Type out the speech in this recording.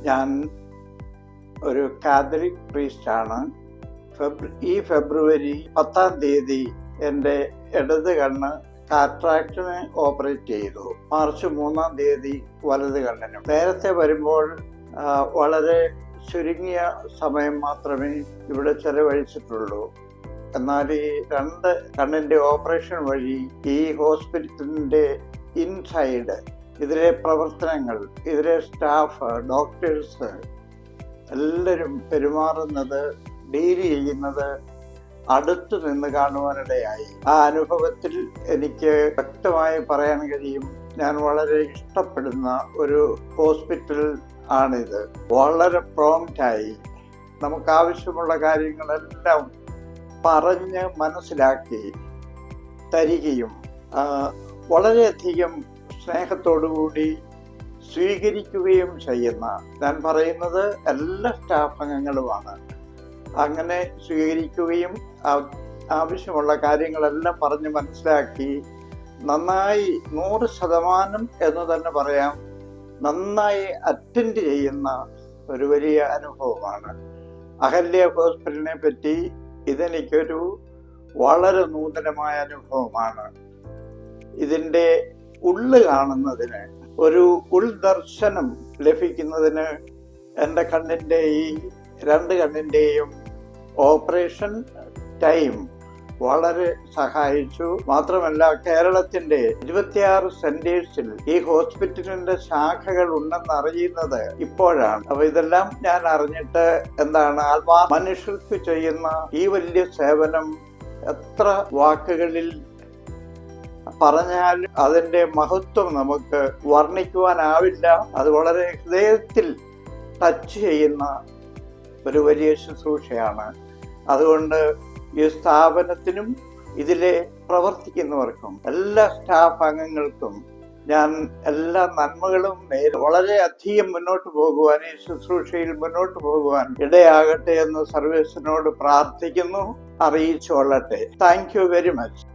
ഞാൻ ഒരു കാത്തലിക് പ്രീസ്റ്റാണ്. ഈ ഫെബ്രുവരി 10-ാം തീയതി എൻ്റെ ഇടത് കണ്ണ് കാട്രാക്റ്റിന് ഓപ്പറേറ്റ് ചെയ്തു. മാർച്ച് 3-ാം തീയതി വലത് കണ്ണിനും. നേരത്തെ വരുമ്പോൾ വളരെ ചുരുങ്ങിയ സമയം മാത്രമേ ഇവിടെ ചെലവഴിച്ചിട്ടുള്ളൂ. എന്നാൽ ഈ 2 കണ്ണിൻ്റെ ഓപ്പറേഷൻ വഴി ഈ ഹോസ്പിറ്റലിൻ്റെ ഇൻസൈഡ്, ഇതിലെ പ്രവർത്തനങ്ങൾ, ഇതിലെ സ്റ്റാഫ്, ഡോക്ടേഴ്സ് എല്ലാവരും പെരുമാറുന്നത്, ഡീൽ ചെയ്യുന്നത് അടുത്തു നിന്ന് കാണുവാനിടയായി. ആ അനുഭവത്തിൽ എനിക്ക് വ്യക്തമായി പറയാൻ കഴിയും, ഞാൻ വളരെ ഇഷ്ടപ്പെടുന്ന ഒരു ഹോസ്പിറ്റൽ ആണിത്. വളരെ പ്രോംപ്റ്റായി നമുക്കാവശ്യമുള്ള കാര്യങ്ങളെല്ലാം പറഞ്ഞ് മനസ്സിലാക്കി തരികയും വളരെയധികം സ്നേഹത്തോടുകൂടി സ്വീകരിക്കുകയും ചെയ്യുന്ന, ഞാൻ പറയുന്നത് എല്ലാ സ്റ്റാഫ് അംഗങ്ങളുമാണ്, അങ്ങനെ സ്വീകരിക്കുകയും ആവശ്യമുള്ള കാര്യങ്ങളെല്ലാം പറഞ്ഞ് മനസ്സിലാക്കി നന്നായി 100% എന്ന് തന്നെ പറയാം, നന്നായി അറ്റൻഡ് ചെയ്യുന്ന ഒരു വലിയ അനുഭവമാണ്. അഹല്യ ഹോസ്പിറ്റലിനെ പറ്റി ഇതെനിക്കൊരു വളരെ നൂതനമായ അനുഭവമാണ്. ഇതിൻ്റെ ഉള്ളു കാണുന്നതിന്, ഒരു ഉൾദർശനം ലഭിക്കുന്നതിന് എൻ്റെ കണ്ണിൻ്റെ ഈ 2 കണ്ണിൻ്റെയും ഓപ്പറേഷൻ ടൈം വളരെ സഹായിച്ചു. മാത്രമല്ല, കേരളത്തിൻ്റെ 26 സെന്റേഴ്സിൽ ഈ ഹോസ്പിറ്റലിന്റെ ശാഖകൾ ഉണ്ടെന്ന് അറിയുന്നത് ഇപ്പോഴാണ്. അപ്പൊ ഇതെല്ലാം ഞാൻ അറിഞ്ഞിട്ട് എന്താണ്, മനുഷ്യർക്ക് ചെയ്യുന്ന ഈ വലിയ സേവനം എത്ര വാക്കുകളിൽ പറഞ്ഞാൽ അതിന്റെ മഹത്വം നമുക്ക് വർണ്ണിക്കുവാനാവില്ല. അത് വളരെ ഹൃദയത്തിൽ ടച്ച് ചെയ്യുന്ന ഒരു വലിയ ശുശ്രൂഷയാണ്. അതുകൊണ്ട് ഈ സ്ഥാപനത്തിനും ഇതിലെ പ്രവർത്തിക്കുന്നവർക്കും എല്ലാ സ്റ്റാഫ് അംഗങ്ങൾക്കും ഞാൻ എല്ലാ നന്മകളും വളരെയധികം മുന്നോട്ട് പോകുവാൻ, ഈ ശുശ്രൂഷയിൽ മുന്നോട്ട് പോകുവാൻ ഇടയാകട്ടെ എന്ന് സർവേശ്വരനോട് പ്രാർത്ഥിക്കുന്നു, അറിയിച്ചുകൊള്ളട്ടെ. Thank you very much.